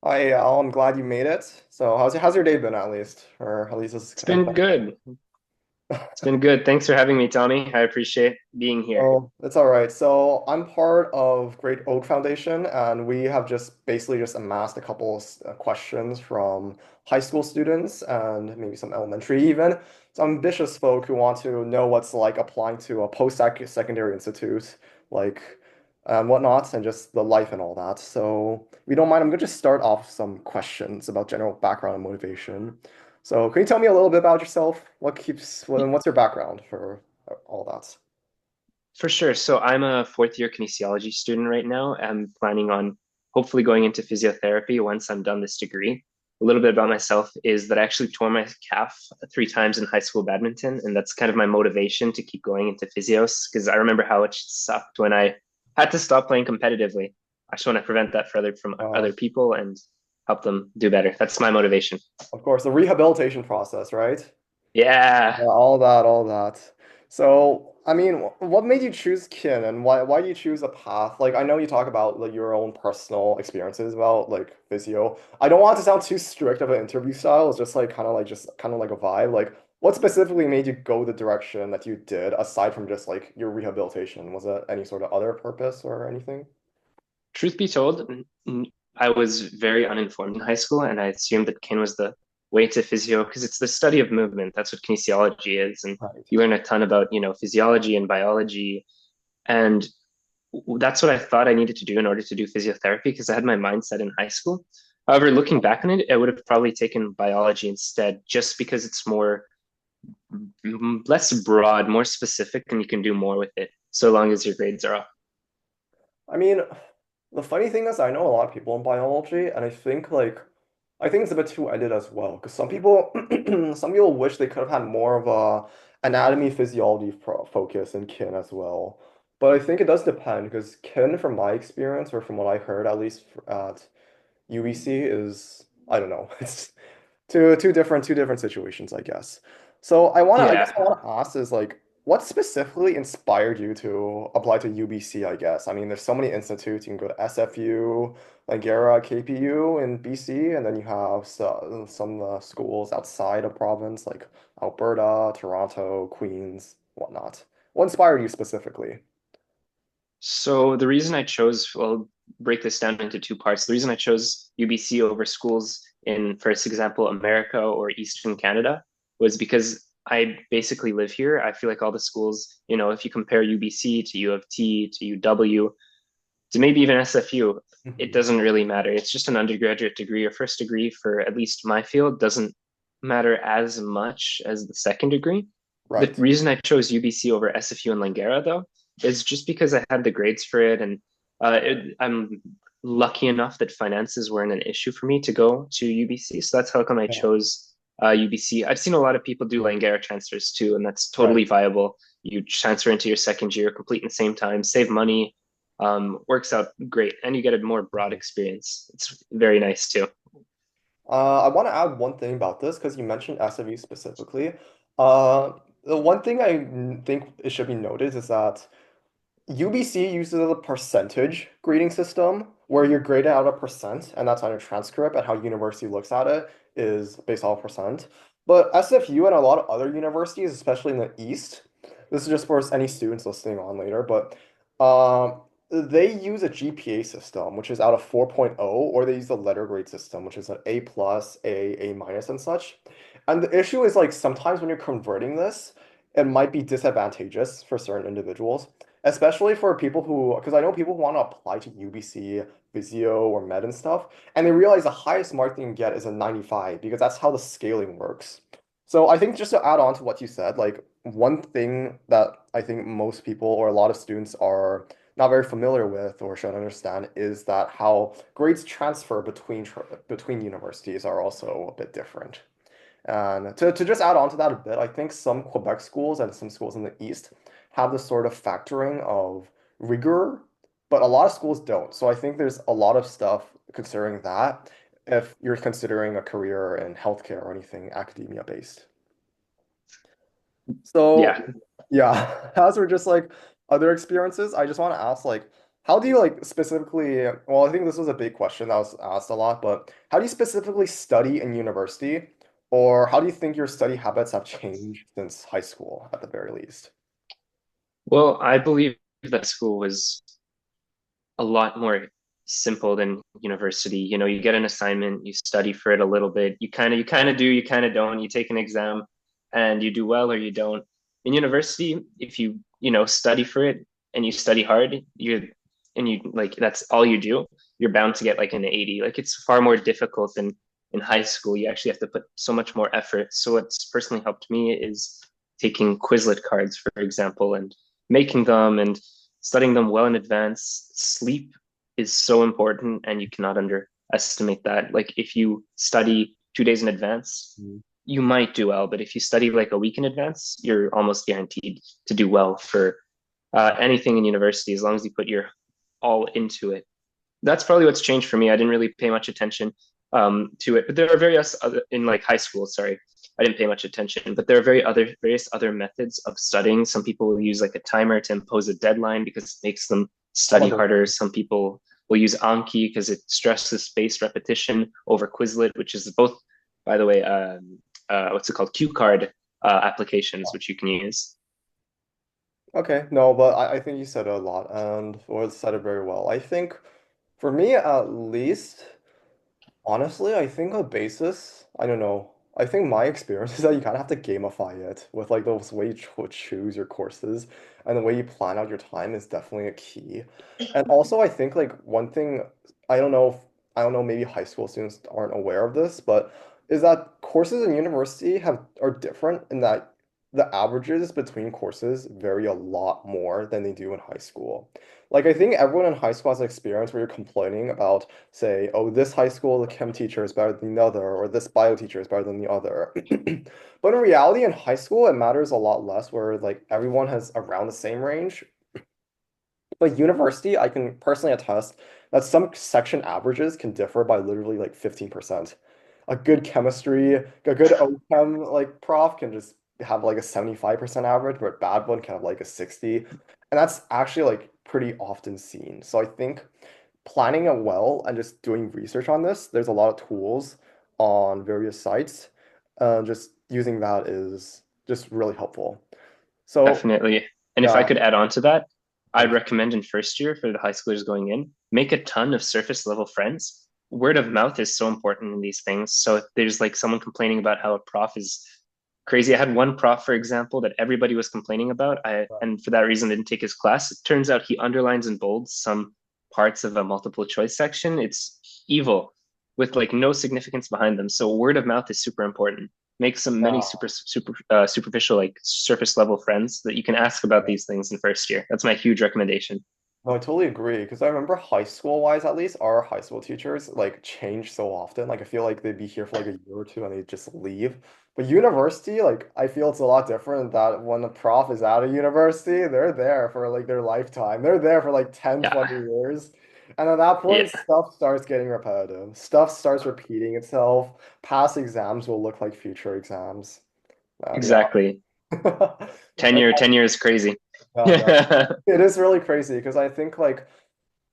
I'm glad you made it. So how's your day been at least? Or at least this It's been good. It's been good. Thanks for having me, Tommy. I appreciate being here. Oh, it's all right. So I'm part of Great Oak Foundation, and we have just basically just amassed a couple of questions from high school students and maybe some elementary even. Some ambitious folk who want to know what's like applying to a post-secondary institute, like and whatnot, and just the life and all that. So if you don't mind, I'm gonna just start off with some questions about general background and motivation. So can you tell me a little bit about yourself? What's your background for all that? For sure. So I'm a fourth year kinesiology student right now. I'm planning on hopefully going into physiotherapy once I'm done this degree. A little bit about myself is that I actually tore my calf 3 times in high school badminton, and that's kind of my motivation to keep going into physios because I remember how it sucked when I had to stop playing competitively. I just want to prevent that further from Uh, other people and help them do better. That's my motivation. of course, the rehabilitation process, right? Yeah. Yeah, all that, all that. So, I mean, what made you choose kin, and why do you choose a path? Like, I know you talk about like your own personal experiences about like physio. I don't want it to sound too strict of an interview style. It's just like kind of like a vibe. Like, what specifically made you go the direction that you did, aside from just like your rehabilitation? Was it any sort of other purpose or anything? Truth be told, I was very uninformed in high school, and I assumed that kin was the way to physio because it's the study of movement. That's what kinesiology is, and Right. you learn a ton about physiology and biology, and that's what I thought I needed to do in order to do physiotherapy because I had my mindset in high school. However, looking back on it, I would have probably taken biology instead, just because it's more less broad, more specific, and you can do more with it so long as your grades are up. I mean, the funny thing is, I know a lot of people in biology, and I think it's a bit two-ended as well. Because some people wish they could have had more of a anatomy physiology focus in kin as well. But I think it does depend because kin, from my experience or from what I heard, at least at UBC, is I don't know. It's two different situations, I guess. So I guess I Yeah. wanna ask is like what specifically inspired you to apply to UBC, I guess? I mean, there's so many institutes. You can go to SFU, Langara, KPU in BC, and then you have some schools outside of province like Alberta, Toronto, Queens, whatnot. What inspired you specifically? So the reason I chose, well, I'll break this down into two parts. The reason I chose UBC over schools in, for example, America or Eastern Canada was because I basically live here. I feel like all the schools, if you compare UBC to U of T to UW to maybe even SFU, it Mhm. doesn't really matter. It's just an undergraduate degree or first degree for at least my field doesn't matter as much as the second degree. The Right. reason I chose UBC over SFU and Langara, though, is just because I had the grades for it, and I'm lucky enough that finances weren't an issue for me to go to UBC. So that's how come I Yeah. chose UBC. I've seen a lot of people do Langara transfers too, and that's Right. totally viable. You transfer into your second year, complete in the same time, save money, works out great, and you get a more broad Mhm. experience. It's very nice too. I want to add one thing about this because you mentioned SMU specifically. Uh, the one thing think it should be noted is that UBC uses a percentage grading system where you're graded out of percent, and that's on your transcript, and how university looks at it is based off percent. But SFU and a lot of other universities, especially in the East, this is just for any students listening on later, but they use a GPA system, which is out of 4.0, or they use the letter grade system, which is an A plus, A minus, and such. And the issue is like sometimes when you're converting this, it might be disadvantageous for certain individuals. Especially for people who, because I know people who want to apply to UBC, physio, or med and stuff, and they realize the highest mark they can get is a 95 because that's how the scaling works. So I think just to add on to what you said, like one thing that I think most people or a lot of students are not very familiar with or should understand is that how grades transfer between universities are also a bit different. And to just add on to that a bit, I think some Quebec schools and some schools in the East have this sort of factoring of rigor, but a lot of schools don't. So I think there's a lot of stuff considering that if you're considering a career in healthcare or anything academia based. Yeah. So yeah, as for just like other experiences, I just want to ask like how do you like specifically, well, I think this was a big question that was asked a lot, but how do you specifically study in university? Or how do you think your study habits have changed since high school at the very least? Well, I believe that school was a lot more simple than university. You know, you get an assignment, you study for it a little bit, you kind of do, you kind of don't. You take an exam and you do well or you don't. In university, if you study for it and you study hard, you like that's all you do, you're bound to get like an 80. Like it's far more difficult than in high school. You actually have to put so much more effort. So what's personally helped me is taking Quizlet cards, for example, and making them and studying them well in advance. Sleep is so important, and you cannot underestimate that. Like if you study 2 days in advance, Mm. you might do well, but if you study like a week in advance, you're almost guaranteed to do well for anything in university as long as you put your all into it. That's probably what's changed for me. I didn't really pay much attention to it, but there are various other in like high school. Sorry, I didn't pay much attention, but there are various other methods of studying. Some people will use like a timer to impose a deadline because it makes them I'm study under, harder. Some people will use Anki because it stresses spaced repetition over Quizlet, which is both, by the way, what's it called? Cue card applications, which you can use. okay, no, but I think you said a lot and or said it very well. I think for me at least. Honestly, I think a basis, I don't know. I think my experience is that you kind of have to gamify it with like those way you choose your courses and the way you plan out your time is definitely a key. And also, I think like one thing, I don't know if, I don't know, maybe high school students aren't aware of this, but is that courses in university have are different in that the averages between courses vary a lot more than they do in high school. Like I think everyone in high school has an experience where you're complaining about say, oh, this high school the chem teacher is better than the other, or this bio teacher is better than the other. But in reality, in high school, it matters a lot less, where like everyone has around the same range. But university, I can personally attest that some section averages can differ by literally like 15%. A good chemistry, a good OChem like prof can just have like a 75% average, but a bad one can have like a 60. And that's actually like pretty often seen. So I think planning it well and just doing research on this, there's a lot of tools on various sites. Just using that is just really helpful. So Definitely. And if I yeah, could add on to that, I'd thanks. recommend in first year for the high schoolers going in, make a ton of surface level friends. Word of mouth is so important in these things. So if there's like someone complaining about how a prof is crazy. I had one prof, for example, that everybody was complaining about. And for that reason didn't take his class. It turns out he underlines and bolds some parts of a multiple choice section. It's evil with like no significance behind them. So word of mouth is super important. Make some many Yeah. superficial like surface level friends that you can ask about these things in first year. That's my huge recommendation. No, I totally agree because I remember high school wise at least our high school teachers like change so often. Like I feel like they'd be here for like a year or two and they just leave. But university, like I feel it's a lot different that when the prof is out of university, they're there for like their lifetime. They're there for like 10, Yeah. 20 years. And at that point, Yeah. stuff starts getting repetitive. Stuff starts repeating itself. Past exams will look like future exams. And yeah. Exactly. And 10 year is crazy. no, it is really crazy because I think like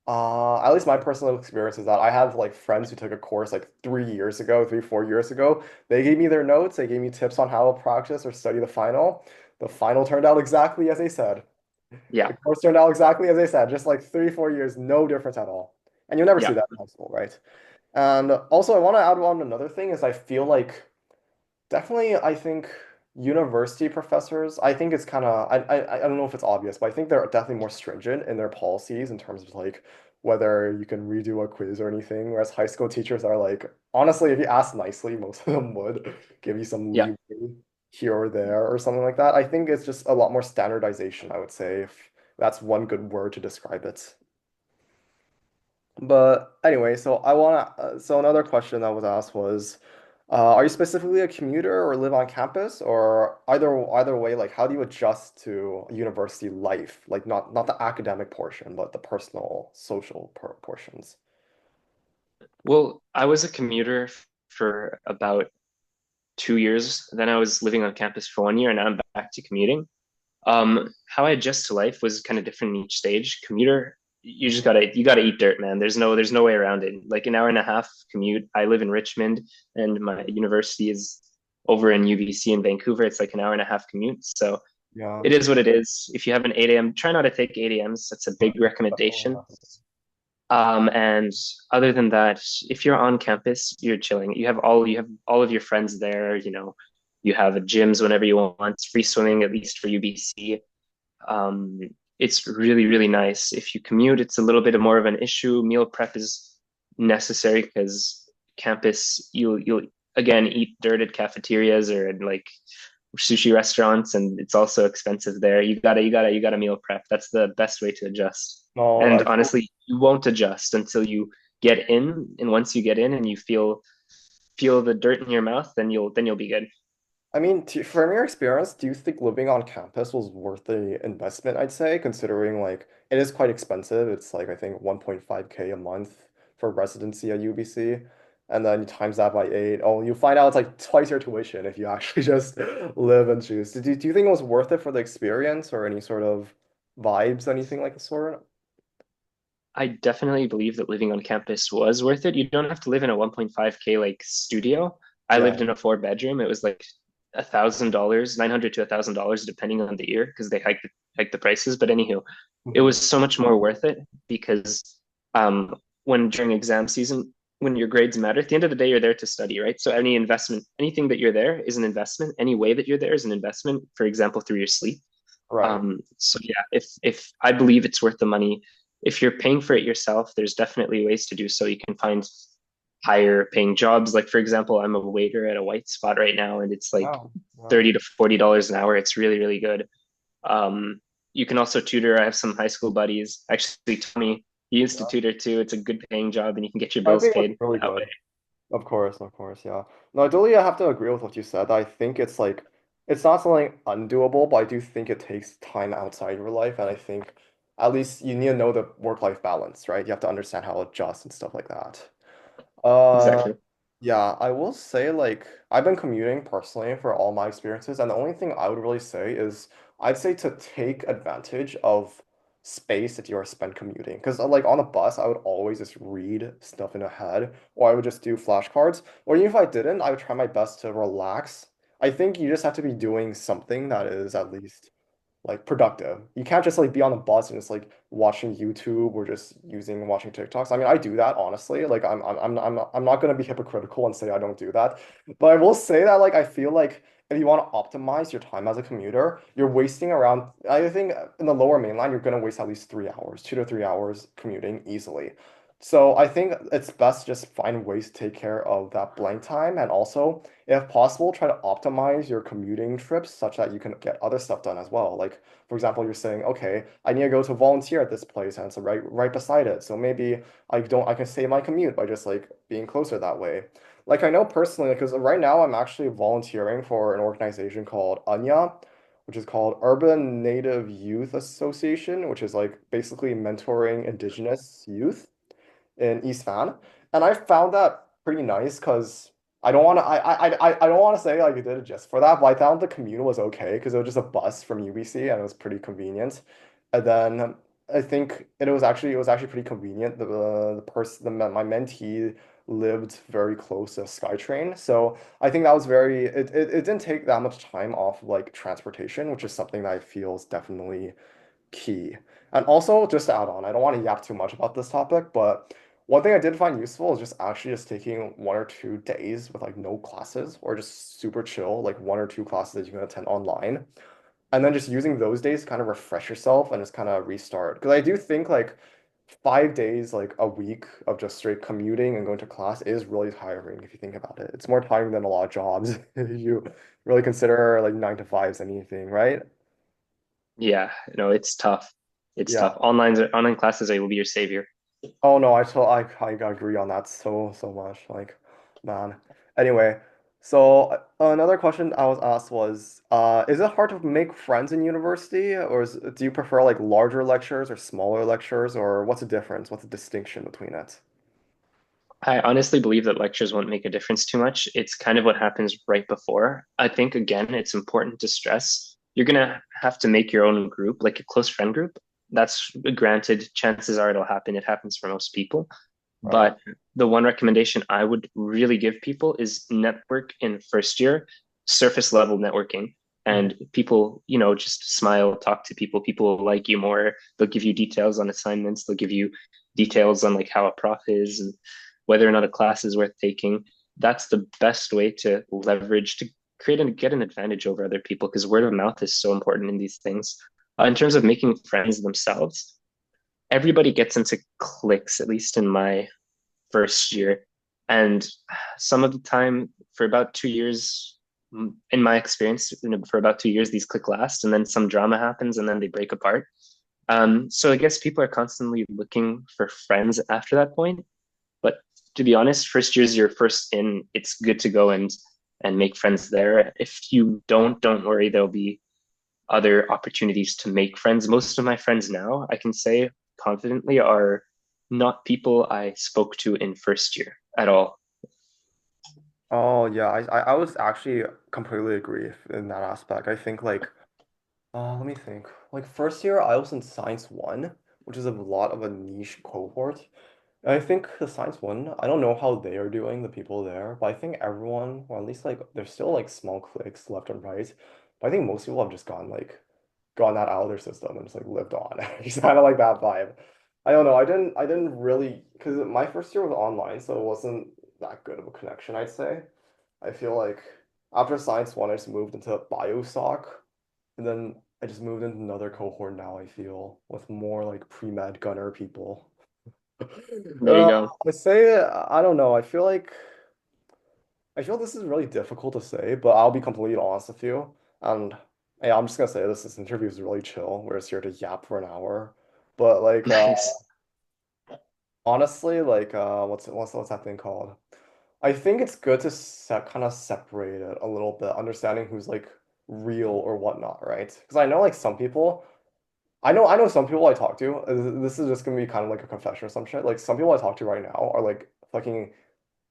at least my personal experience is that I have like friends who took a course like 3 years ago, 4 years ago. They gave me their notes, they gave me tips on how to practice or study the final. The final turned out exactly as they said. Yeah. The course turned out exactly as they said, just like 3, 4 years, no difference at all. And you'll never see Yeah. that in high school, right? And also, I want to add on another thing is I feel like definitely, I think university professors, I think it's kind of, I don't know if it's obvious, but I think they're definitely more stringent in their policies in terms of like whether you can redo a quiz or anything. Whereas high school teachers are like, honestly, if you ask nicely, most of them would give you some Yeah. leeway here or there or something like that. I think it's just a lot more standardization, I would say, if that's one good word to describe it. But anyway, so I wanna. So another question that was asked was, are you specifically a commuter or live on campus, or either way? Like, how do you adjust to university life? Like, not the academic portion, but the personal, social portions. Well, I was a commuter for about 2 years. Then I was living on campus for 1 year, and now I'm back to commuting. How I adjust to life was kind of different in each stage. Commuter you gotta eat dirt, man. There's no way around it. Like an hour and a half commute. I live in Richmond, and my university is over in UBC in Vancouver. It's like an hour and a half commute. So Yeah. it is what it is. If you have an 8 a.m., try not to take 8 a.m.s. That's a big Definitely recommendation. not. And other than that, if you're on campus, you're chilling. You have all of your friends there. You have gyms whenever you want. Free swimming, at least for UBC. Um, it's really, really nice. If you commute, it's a little bit more of an issue. Meal prep is necessary because campus, you'll again eat dirt at cafeterias or in like sushi restaurants, and it's also expensive there. You gotta meal prep. That's the best way to adjust. No, And I totally. honestly, you won't adjust until you get in. And once you get in and you feel the dirt in your mouth, then you'll be good. I mean, from your experience, do you think living on campus was worth the investment, I'd say, considering like it is quite expensive. It's like I think 1.5K a month for residency at UBC. And then you times that by eight. Oh, you find out it's like twice your tuition if you actually just live and choose. Do you think it was worth it for the experience or any sort of vibes, anything like the sort? I definitely believe that living on campus was worth it. You don't have to live in a 1.5K like studio. I lived Yeah. in a four bedroom. It was like $1,000, 900 to $1,000, depending on the year, because they hiked the prices. But anywho, it Mhm. was so much more worth it because um, when during exam season, when your grades matter, at the end of the day, you're there to study, right? So any investment, anything that you're there is an investment. Any way that you're there is an investment. For example, through your sleep. Right. So yeah, if I believe it's worth the money, if you're paying for it yourself, there's definitely ways to do so. You can find higher paying jobs. Like for example, I'm a waiter at a white spot right now, and it's like Wow. Yeah. 30 to $40 an hour. It's really, really good. Um, you can also tutor. I have some high school buddies. Actually, Tony, he used to Yeah. tutor too. It's a good paying job, and you can get your I bills think it's paid really that way. good. Of course, yeah. No, I totally have to agree with what you said. I think it's like it's not something undoable, but I do think it takes time outside your life, and I think at least you need to know the work-life balance, right? You have to understand how to adjust and stuff like that. Uh, Exactly. yeah, I will say like I've been commuting personally for all my experiences, and the only thing I would really say is I'd say to take advantage of space that you are spent commuting. Because like on a bus, I would always just read stuff in ahead, or I would just do flashcards, or even if I didn't, I would try my best to relax. I think you just have to be doing something that is at least like productive. You can't just like be on the bus and just like watching YouTube or just watching TikToks. I mean, I do that honestly. Like I'm not gonna be hypocritical and say I don't do that. But I will say that like I feel like if you want to optimize your time as a commuter, you're wasting around I think in the lower mainline you're gonna waste at least 3 hours, 2 to 3 hours commuting easily. So I think it's best just find ways to take care of that blank time and also if possible, try to optimize your commuting trips such that you can get other stuff done as well. Like, for example, you're saying, okay, I need to go to volunteer at this place and it's right beside it. So maybe I can save my commute by just like being closer that way. Like I know personally, because right now I'm actually volunteering for an organization called Anya, which is called Urban Native Youth Association, which is like basically mentoring indigenous youth in East Van, and I found that pretty nice because I don't want to say like I did it just for that, but I found the commute was okay because it was just a bus from UBC and it was pretty convenient. And then I think it was actually pretty convenient. My mentee lived very close to SkyTrain, so I think that was it didn't take that much time off like transportation, which is something that I feel is definitely key. And also, just to add on, I don't want to yap too much about this topic, but one thing I did find useful is just taking 1 or 2 days with like no classes or just super chill, like 1 or 2 classes that you can attend online. And then just using those days to kind of refresh yourself and just kind of restart. Because I do think like 5 days, like a week of just straight commuting and going to class is really tiring if you think about it. It's more tiring than a lot of jobs if you really consider like 9 to 5s anything, right? Yeah, no, it's tough. It's Yeah. tough. Online classes will be your savior. Oh no, I agree on that so much. Like, man. Anyway, so another question I was asked was, is it hard to make friends in university, or do you prefer like larger lectures or smaller lectures, or what's the difference? What's the distinction between it? I honestly believe that lectures won't make a difference too much. It's kind of what happens right before. I think, again, it's important to stress you're going to have to make your own group, like a close friend group. That's granted, chances are it'll happen. It happens for most people. Right. But the one recommendation I would really give people is network in first year, surface level networking. Mhm. And people, just smile, talk to people. People will like you more. They'll give you details on assignments. They'll give you details on like how a prof is and whether or not a class is worth taking. That's the best way to leverage to create and get an advantage over other people because word of mouth is so important in these things. In terms of making friends themselves, everybody gets into cliques, at least in my first year. And some of the time, for about 2 years, in my experience, for about 2 years, these click last, and then some drama happens, and then they break apart. So I guess people are constantly looking for friends after that point. But to be honest, first year's your first in. It's good to go and make friends there. If you don't worry. There'll be other opportunities to make friends. Most of my friends now, I can say confidently, are not people I spoke to in first year at all. Oh yeah, I was actually completely agree in that aspect. I think like let me think. Like first year I was in Science 1, which is a lot of a niche cohort. And I think the Science 1, I don't know how they are doing, the people there, but I think everyone, or at least like there's still like small cliques left and right. But I think most people have just gone that out of their system and just like lived on. It's kind of like that vibe. I don't know. I didn't really because my first year was online, so it wasn't that good of a connection, I'd say. I feel like after Science 1, I just moved into BioSoc, and then I just moved into another cohort now, I feel, with more like pre-med gunner people. There you go. I say, I don't know. I feel this is really difficult to say, but I'll be completely honest with you. And yeah, I'm just gonna say this interview is really chill. We're just here to yap for an hour. But like Nice. honestly, like what's that thing called? I think it's good to kind of separate it a little bit, understanding who's like real or whatnot, right? Because I know like some people, I know some people I talk to. This is just gonna be kind of like a confession or some shit. Like some people I talk to right now are like fucking.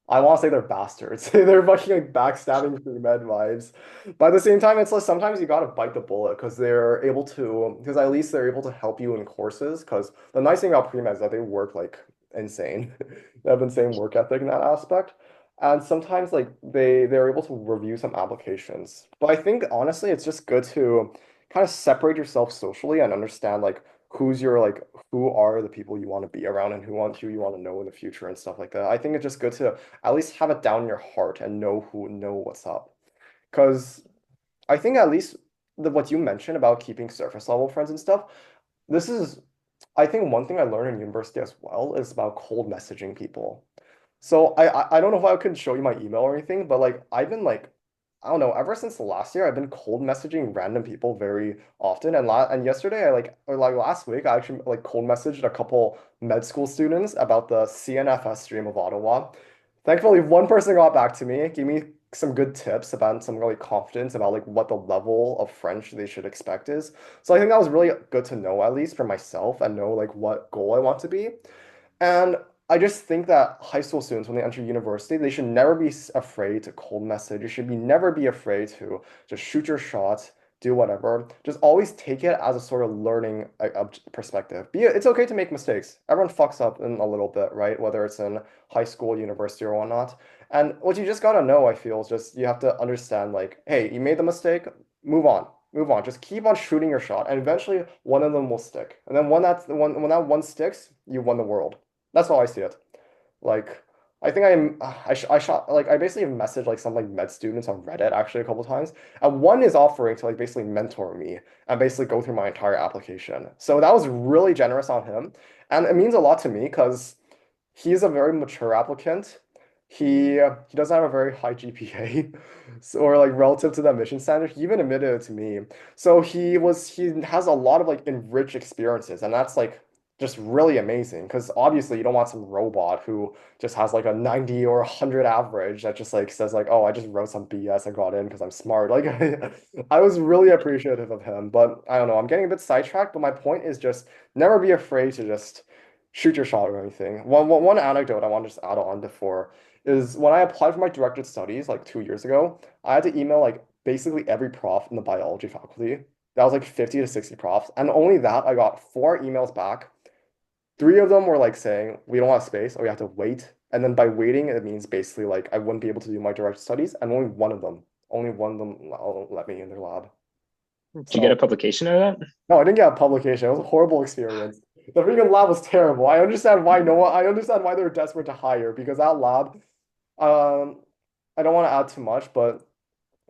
I want to say they're bastards. They're fucking like backstabbing pre-med vibes. But at the same time, it's like sometimes you gotta bite the bullet because they're able to, because at least they're able to help you in courses. Because the nice thing about pre-med is that they work like insane. They have insane work ethic in that aspect. And sometimes like they're able to review some applications. But I think honestly, it's just good to kind of separate yourself socially and understand like who's your like who are the people you want to be around and who you want to know in the future and stuff like that. I think it's just good to at least have it down in your heart and know what's up. Because I think at least what you mentioned about keeping surface level friends and stuff, this is I think one thing I learned in university as well is about cold messaging people. So I don't know if I could show you my email or anything, but like I've been like I don't know, ever since the last year I've been cold messaging random people very often. And yesterday I like or like last week I actually like cold messaged a couple med school students about the CNFS stream of Ottawa. Thankfully one person got back to me, gave me some good tips about some really confidence about like what the level of French they should expect is. So I think that was really good to know at least for myself and know like what goal I want to be. And I just think that high school students, when they enter university, they should never be afraid to cold message. You should be never be afraid to just shoot your shot, do whatever. Just always take it as a sort of learning perspective. It's okay to make mistakes. Everyone fucks up in a little bit, right? Whether it's in high school, university, or whatnot. And what you just gotta know, I feel, is just you have to understand, like, hey, you made the mistake, move on. Move on. Just keep on shooting your shot, and eventually one of them will stick. And then when that one sticks, you won the world. That's how I see it. Like, I think I shot like I basically messaged like some like med students on Reddit actually a couple times, and one is offering to like basically mentor me and basically go through my entire application. So that was really generous on him, and it means a lot to me because he's a very mature applicant. He doesn't have a very high GPA, so, or like relative to the admission standard. He even admitted it to me. So he has a lot of like enriched experiences, and that's like just really amazing because obviously you don't want some robot who just has like a 90 or 100 average that just like says like, oh, I just wrote some BS and got in because I'm smart. Like I was really appreciative of him, but I don't know, I'm getting a bit sidetracked, but my point is just never be afraid to just shoot your shot or anything. One anecdote I want to just add on before is when I applied for my directed studies like 2 years ago, I had to email like basically every prof in the biology faculty. That was like 50 to 60 profs. And only that, I got four emails back. Three of them were like saying, we don't have space or we have to wait. And then by waiting, it means basically like I wouldn't be able to do my direct studies. And only one of them let me in their lab. Did you get a So publication out of that? no, I didn't get a publication. It was a horrible experience. The freaking lab was terrible. I understand why no one, I understand why they're desperate to hire because that lab, um, I don't want to add too much, but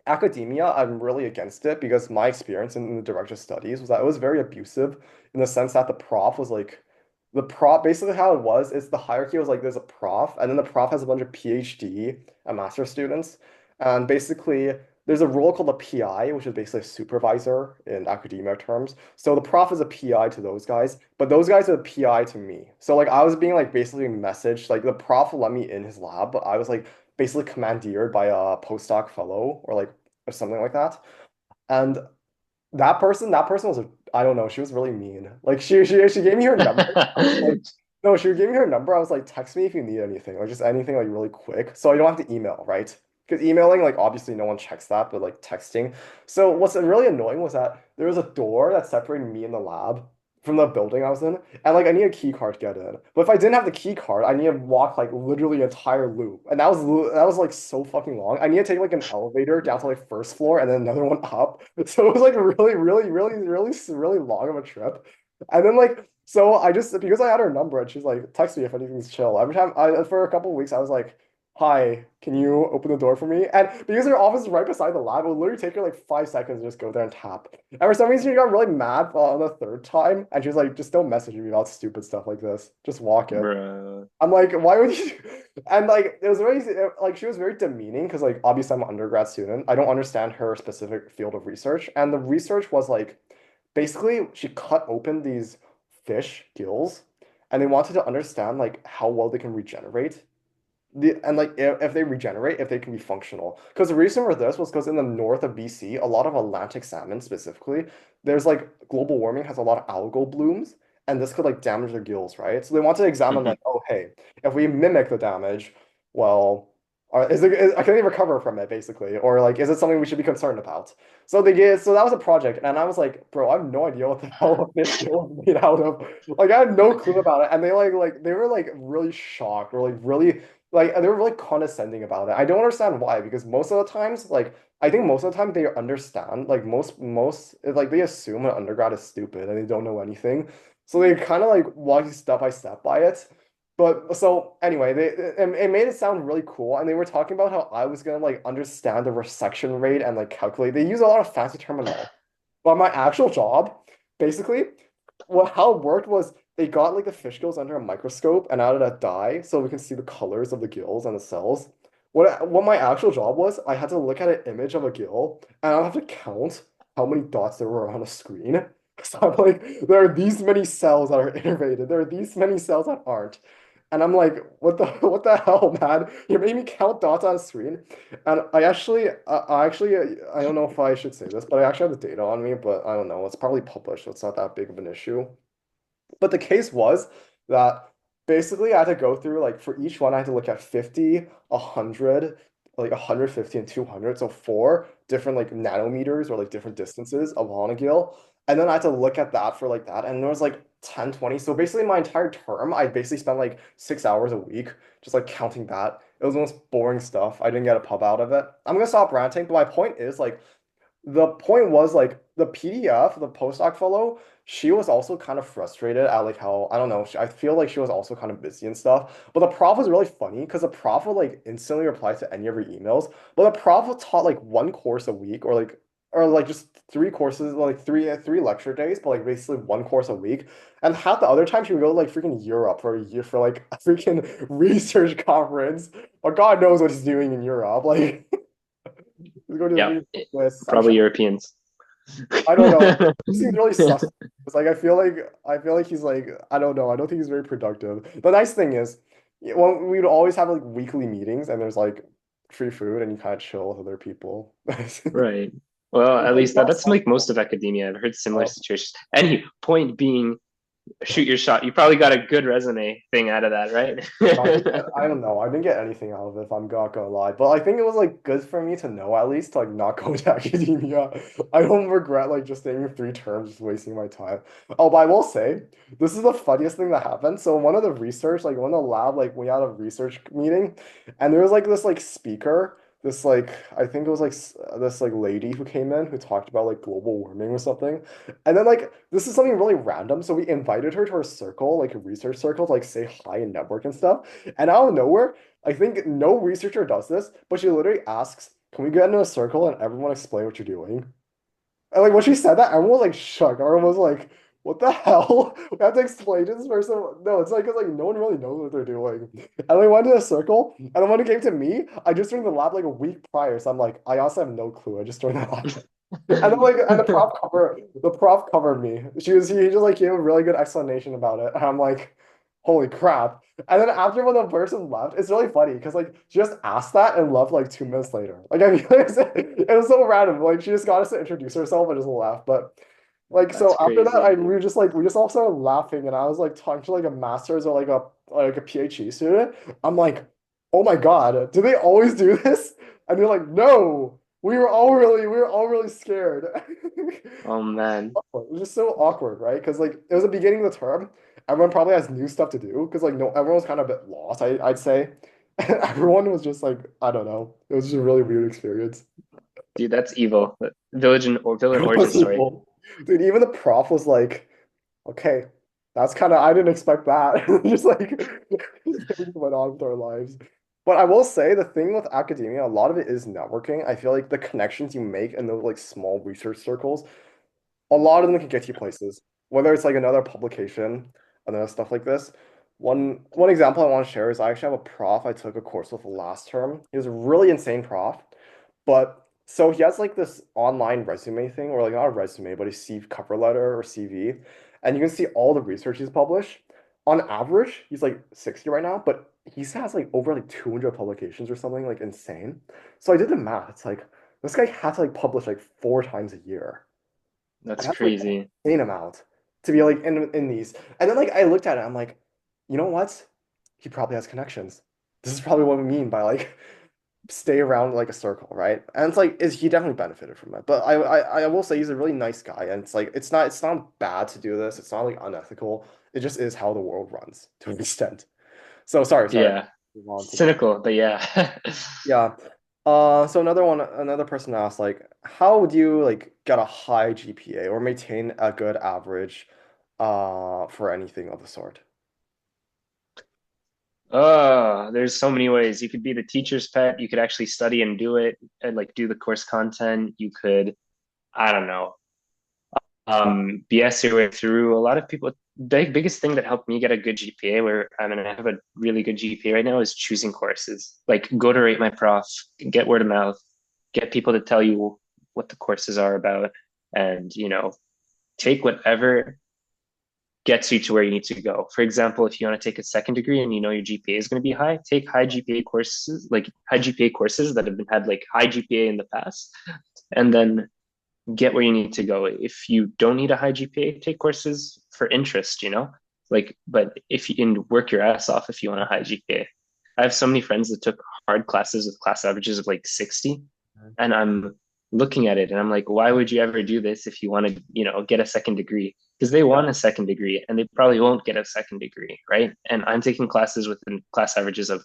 academia, I'm really against it because my experience in the director studies was that it was very abusive in the sense that the prof was like, the prof, basically how it was is the hierarchy was like there's a prof, and then the prof has a bunch of PhD and master students. And basically, there's a role called a PI, which is basically a supervisor in academia terms. So the prof is a PI to those guys, but those guys are a PI to me. So like I was being like basically messaged, like the prof let me in his lab, but I was like basically commandeered by a postdoc fellow or something like that. And that person was I don't know, she was really mean. Like she gave me her number. I was like, no, she gave me her number. I was like, text me if you need anything, like just anything like really quick. So I don't have to email, right? Because emailing, like obviously no one checks that, but like texting. So what's really annoying was that there was a door that separated me and the lab from the building I was in, and like I need a key card to get in. But if I didn't have the key card, I need to walk like literally an entire loop, and that was like so fucking long. I need to take like an elevator down to like first floor and then another one up. So it was like really long of a trip. And then like so I just because I had her number and she's like text me if anything's chill. Every time I for a couple of weeks I was like, hi, can you open the door for me? And because her office is right beside the lab, it would literally take her like 5 seconds to just go there and tap. And for some reason, she got really mad on the third time, and she was like, "Just don't message me about stupid stuff like this. Just walk it." Bruh. I'm like, "Why would you?" And like, it was very like she was very demeaning because like obviously I'm an undergrad student. I don't understand her specific field of research, and the research was like basically she cut open these fish gills, and they wanted to understand like how well they can regenerate and like if they regenerate, if they can be functional. Because the reason for this was because in the north of BC, a lot of Atlantic salmon specifically, there's like global warming has a lot of algal blooms, and this could like damage their gills, right? So they want to examine Mhm. like, oh hey, if we mimic the damage, well, can they recover from it basically, or like is it something we should be concerned about? So that was a project, and I was like, bro, I have no idea what the hell a fish gill is made out of. Like I had no clue about it, and they were like really shocked or like really like they were really condescending about it. I don't understand why, because most of the times, like I think most of the time they understand, like most like they assume an undergrad is stupid and they don't know anything. So they kind of like walk you step by step by it. But so anyway, it made it sound really cool, and they were talking about how I was gonna like understand the resection rate and like calculate. They use a lot of fancy terminology. But my actual job, basically, how it worked was they got like the fish gills under a microscope and added a dye so we can see the colors of the gills and the cells. What my actual job was, I had to look at an image of a gill and I have to count how many dots there were on a screen. So I'm like, there are these many cells that are innervated. There are these many cells that aren't. And I'm like, what the hell, man? You're making me count dots on a screen. And I don't know if I should say this, but I actually have the data on me, but I don't know. It's probably published, so it's not that big of an issue. But the case was that basically I had to go through like for each one I had to look at 50, 100, like 150 and 200. So four different like nanometers or like different distances of Honegil. And then I had to look at that for like that. And there was like 10, 20. So basically my entire term, I basically spent like 6 hours a week just like counting that. It was the most boring stuff. I didn't get a pub out of it. I'm gonna stop ranting, but my point is like the point was like the PDF, the postdoc fellow, she was also kind of frustrated at like how I don't know. I feel like she was also kind of busy and stuff. But the prof was really funny because the prof would like instantly reply to any of her emails. But the prof taught like one course a week or like just three courses, like three lecture days, but like basically one course a week. And half the other time she would go to like freaking Europe for a year for like a freaking research conference. But God knows what he's doing in Europe. Like he's going to Yeah, the Swiss. I'm probably sure Europeans. I don't know. He seems really sus. It's like I feel like he's like I don't know. I don't think he's very productive. The nice thing is, well, we would always have like weekly meetings, and there's like free food, and you kind of chill with other people. Right. Well, at It's least not that's like most stressful. of academia. I've heard similar Uh, situations. Any point being, Shoot your shot. You probably got a good resume thing out of that, I didn't right? get, I don't know. I didn't get anything out of it, if I'm not gonna lie. But I think it was like good for me to know at least to like not go to academia. I don't regret like just staying 3 terms, just wasting my time. Oh, but I will say, this is the funniest thing that happened. So one of the research, like one of the lab, like we had a research meeting, and there was like this like speaker, this like I think it was like this like lady who came in who talked about like global warming or something. And then like this is something really random. So we invited her to our circle, like a research circle, to like say hi and network and stuff. And out of nowhere, I think no researcher does this, but she literally asks, "Can we get into a circle and everyone explain what you're doing?" And like when she said that, everyone was like shook. Everyone was like, "What the hell? We have to explain to this person." No, it's like because like no one really knows what they're doing. And we went to a circle, and then when it came to me, I just joined the lab like a week prior, so I'm like, I also have no clue. I just joined the lab. And then like and the prof covered me. He just like gave a really good explanation about it. And I'm like, holy crap. And then after when the person left, it's really funny because like she just asked that and left like 2 minutes later. Like I mean it was so random. Like she just got us to introduce herself and just left. But like That's so after that crazy. we just all started laughing and I was like talking to like a master's or like a PhD student. I'm like, oh my God, do they always do this? And they're like, no. We were all really scared. Oh man. It was just so awkward, right? Because like it was the beginning of the term. Everyone probably has new stuff to do because like no, everyone was kind of a bit lost. I'd say, and everyone was just like I don't know. It was just a really weird experience. Dude, that's evil. Villain It origin was story. evil, dude. Even the prof was like, okay, that's kind of I didn't expect that. Just like just things went on with our lives. But I will say the thing with academia, a lot of it is networking. I feel like the connections you make in those like small research circles a lot of them can get you places, whether it's like another publication, another stuff like this. One example I want to share is I actually have a prof I took a course with last term. He was a really insane prof, but so he has like this online resume thing, or like not a resume, but a CV cover letter or CV, and you can see all the research he's published. On average, he's like 60 right now, but he has like over like 200 publications or something like insane. So I did the math. It's like this guy had to like publish like 4 times a year. And That's that's like an crazy. insane amount to be like in these. And then like I looked at it, I'm like, you know what? He probably has connections. This is probably what we mean by like stay around like a circle, right? And it's like is he definitely benefited from it. But I will say he's a really nice guy, and it's like it's not bad to do this. It's not like unethical. It just is how the world runs to an extent. So sorry. Yeah. Move on to that. Cynical, but yeah. Yeah. So another person asked, like, how would you like get a high GPA or maintain a good average, for anything of the sort? Oh, there's so many ways. You could be the teacher's pet. You could actually study and do it and like do the course content. You could, I don't know, BS your way through. A lot of people, the biggest thing that helped me get a good GPA, where I mean, I have a really good GPA right now, is choosing courses. Like, go to Rate My Prof, get word of mouth, get people to tell you what the courses are about, and take whatever gets you to where you need to go. For example, if you want to take a second degree and you know your GPA is going to be high, take high GPA courses, like high GPA courses that have been had like high GPA in the past, and then get where you need to go. If you don't need a high GPA, take courses for interest. Like, but if you can work your ass off if you want a high GPA. I have so many friends that took hard classes with class averages of like 60, and I'm looking at it and I'm like, why would you ever do this if you want to, get a second degree? Because they Yeah. want a second degree and they probably won't get a second degree, right? And I'm taking classes with class averages of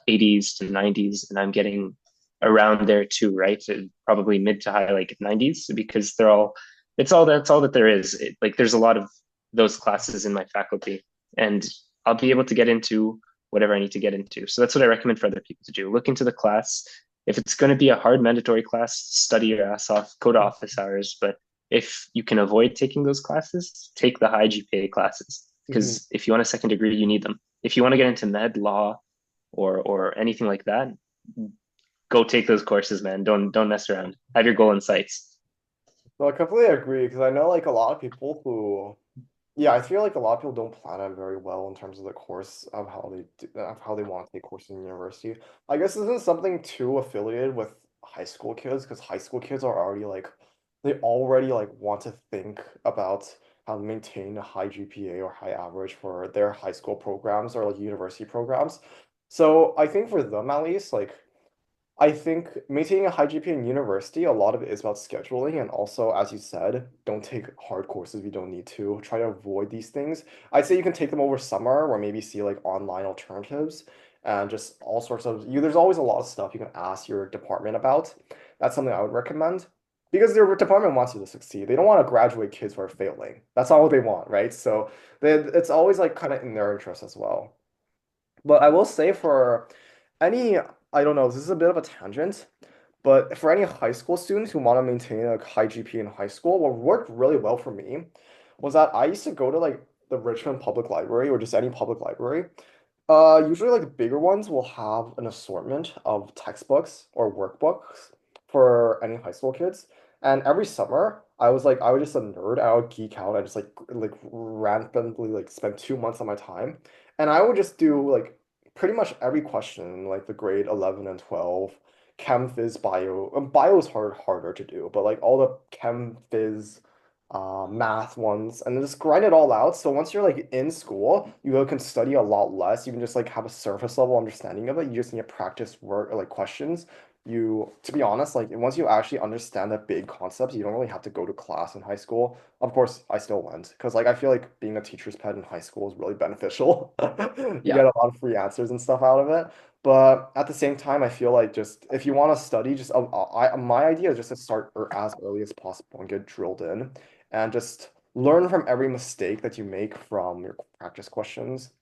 80s to 90s, and I'm getting around there too, right? So probably mid to high like 90s because that's all that there is. Like there's a lot of those classes in my faculty, and I'll be able to get into whatever I need to get into. So that's what I recommend for other people to do. Look into the class. If it's going to be a hard mandatory class, study your ass off, go to office hours. But if you can avoid taking those classes, take the high GPA classes Mhm. because if you want a second degree, you need them. If you want to get into med law or anything like that, go take those courses, man. Don't mess around. Have your goal in sights. No, I completely agree because I know like a lot of people who, yeah, I feel like a lot of people don't plan out very well in terms of the course of how they want to take courses in university. I guess this isn't something too affiliated with high school kids because high school kids are already like they already like want to think about maintain a high GPA or high average for their high school programs or like university programs. So I think for them at least, like I think maintaining a high GPA in university, a lot of it is about scheduling, and also, as you said, don't take hard courses if you don't need to. Try to avoid these things. I'd say you can take them over summer, or maybe see like online alternatives, and just all sorts of you. There's always a lot of stuff you can ask your department about. That's something I would recommend because their department wants you to succeed. They don't want to graduate kids who are failing. That's not what they want, right? So it's always like kind of in their interest as well. But I will say for any, I don't know, this is a bit of a tangent, but for any high school students who want to maintain a high GPA in high school, what worked really well for me was that I used to go to like the Richmond Public Library or just any public library. Usually like the bigger ones will have an assortment of textbooks or workbooks for any high school kids. And every summer, I was just a nerd. I would geek out. I just like randomly like spend 2 months of my time, and I would just do like pretty much every question, like the grade 11 and 12, chem, phys, bio. Bio is harder to do, but like all the chem, phys, math ones, and then just grind it all out. So once you're like in school, you can study a lot less. You can just like have a surface level understanding of it. You just need to practice work or like questions. To be honest, like once you actually understand the big concepts, you don't really have to go to class in high school. Of course, I still went because like I feel like being a teacher's pet in high school is really beneficial. You Yeah. get a lot of free answers and stuff out of it. But at the same time, I feel like just if you want to study, just my idea is just to start as early as possible and get drilled in and just learn from every mistake that you make from your practice questions.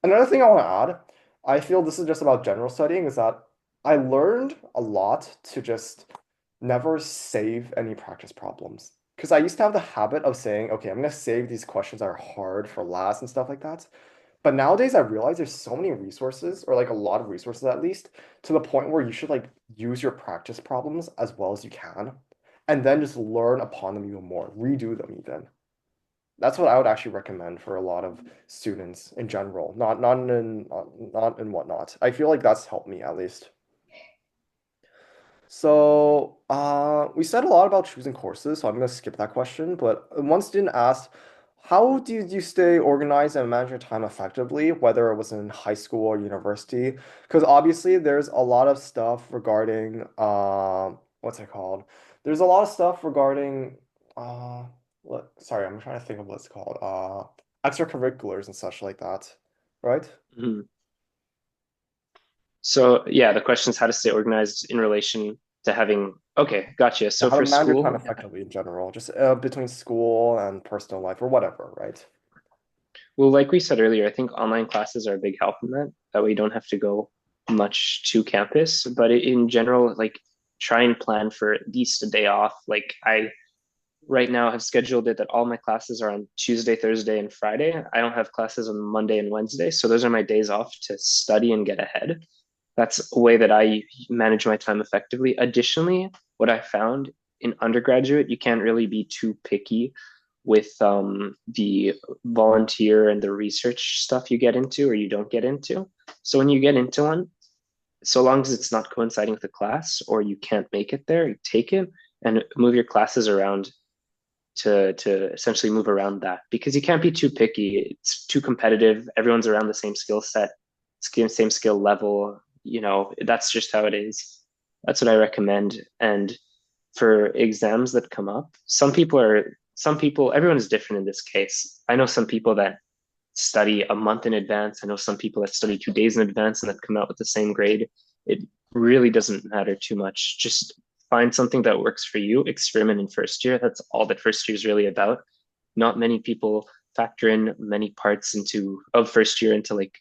Another thing I want to add, I feel this is just about general studying, is that I learned a lot to just never save any practice problems. Because I used to have the habit of saying, okay, I'm going to save these questions that are hard for last and stuff like that. But nowadays I realize there's so many resources, or like a lot of resources at least, to the point where you should like use your practice problems as well as you can, and then just learn upon them even more, redo them even. That's what I would actually recommend for a lot of students in general, not in whatnot. I feel like that's helped me at least. So, we said a lot about choosing courses, so I'm gonna skip that question. But one student asked, how do you stay organized and manage your time effectively, whether it was in high school or university? Because obviously there's a lot of stuff regarding, what's it called? There's a lot of stuff regarding, sorry, I'm trying to think of what it's called, extracurriculars and such like that, right? Mhm. So yeah, the question is how to stay organized in relation to having, okay, gotcha. Yeah, So how to for manage your time school, effectively in general, just between school and personal life or whatever, right? well, like we said earlier, I think online classes are a big help in that. That way you don't have to go much to campus. But in general, like try and plan for at least a day off. Like I right now have scheduled it that all my classes are on Tuesday, Thursday, and Friday. I don't have classes on Monday and Wednesday. So those are my days off to study and get ahead. That's a way that I manage my time effectively. Additionally, what I found in undergraduate, you can't really be too picky with the volunteer and the research stuff you get into or you don't get into. So when you get into one, so long as it's not coinciding with the class or you can't make it there, you take it and move your classes around to essentially move around that because you can't be too picky. It's too competitive. Everyone's around the same skill set, same skill level. You know, that's just how it is. That's what I recommend. And for exams that come up, some people, everyone is different in this case. I know some people that study a month in advance. I know some people that study 2 days in advance and that come out with the same grade. It really doesn't matter too much. Just find something that works for you, experiment in first year. That's all that first year is really about. Not many people factor in many parts into of first year into like,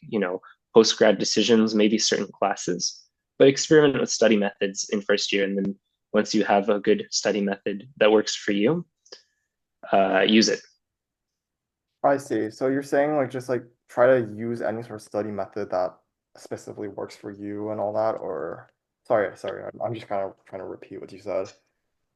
post grad decisions, maybe certain classes, but experiment with study methods in first year. And then once you have a good study method that works for you, use it. I see. So you're saying like just like try to use any sort of study method that specifically works for you and all that, or sorry, I'm just kind of trying to repeat what you said.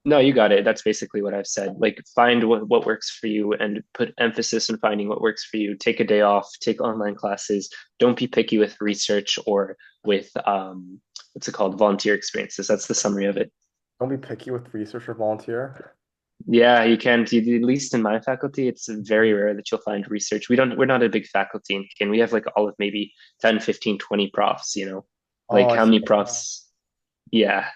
No, you got it. That's basically what I've said. Like find what works for you and put emphasis on finding what works for you. Take a day off, take online classes. Don't be picky with research or with what's it called? Volunteer experiences. That's the summary of it. Don't be picky with research or volunteer. Yeah, you can. At least in my faculty, it's very rare that you'll find research. We're not a big faculty in Kin. We have like all of maybe 10, 15, 20 profs, you know? Oh, Like I how see. many profs? Yeah,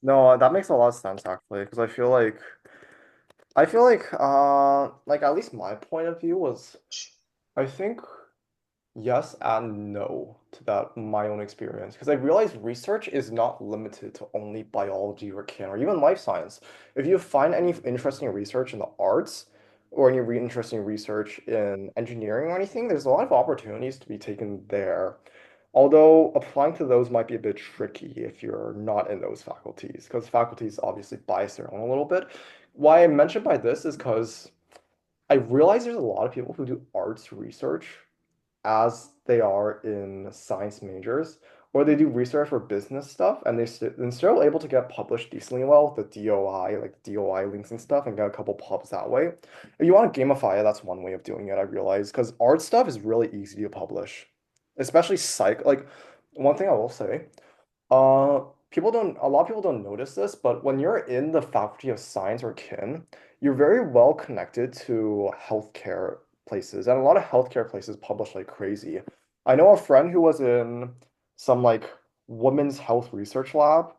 No, that makes a lot of sense actually, because I feel like at least my point of view was I think yes and no to that my own experience because I realized research is not limited to only biology or chem or even life science. If you find any interesting research in the arts or any re interesting research in engineering or anything, there's a lot of opportunities to be taken there. Although applying to those might be a bit tricky if you're not in those faculties, because faculties obviously bias their own a little bit. Why I mentioned by this is because I realize there's a lot of people who do arts research as they are in science majors, or they do research for business stuff, and they're still able to get published decently well with the DOI, like DOI links and stuff, and get a couple pubs that way. If you want to gamify it, that's one way of doing it, I realize, because art stuff is really easy to publish, especially psych. Like, one thing I will say. Uh, a lot of people don't notice this, but when you're in the Faculty of Science or kin, you're very well connected to healthcare places, and a lot of healthcare places publish like crazy. I know a friend who was in some like women's health research lab,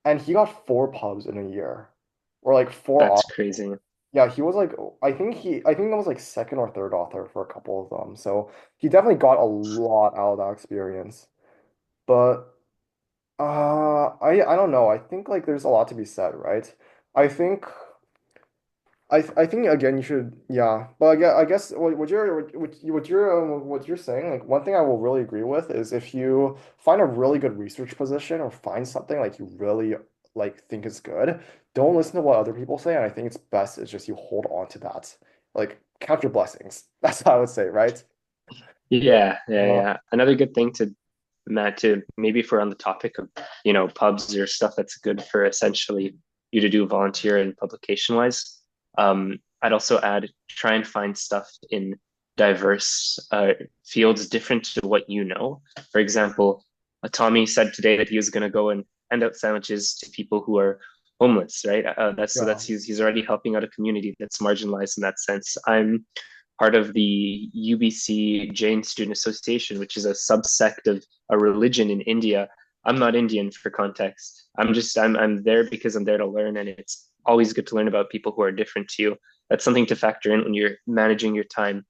and he got four pubs in a year, or like four. that's crazy. Yeah, he was like, I think that was like second or third author for a couple of them. So he definitely got a lot out of that experience. But I don't know. I think like there's a lot to be said, right? I think I think again you should yeah. But I guess what you're saying like one thing I will really agree with is if you find a really good research position or find something like you really like think is good, don't listen to what other people say. And I think it's best is just you hold on to that. Like count your blessings. That's what I would say, right? Yeah, yeah, Uh, yeah. Another good thing to Matt, to maybe if we're on the topic of, pubs or stuff that's good for essentially you to do volunteer and publication wise, I'd also add try and find stuff in diverse fields different to what you know. For example, Tommy said today that he was going to go and hand out sandwiches to people who are homeless, right? That's so yeah. that's he's already helping out a community that's marginalized in that sense. I'm part of the UBC Jain Student Association, which is a subsect of a religion in India. I'm not Indian for context. I'm there because I'm there to learn, and it's always good to learn about people who are different to you. That's something to factor in when you're managing your time.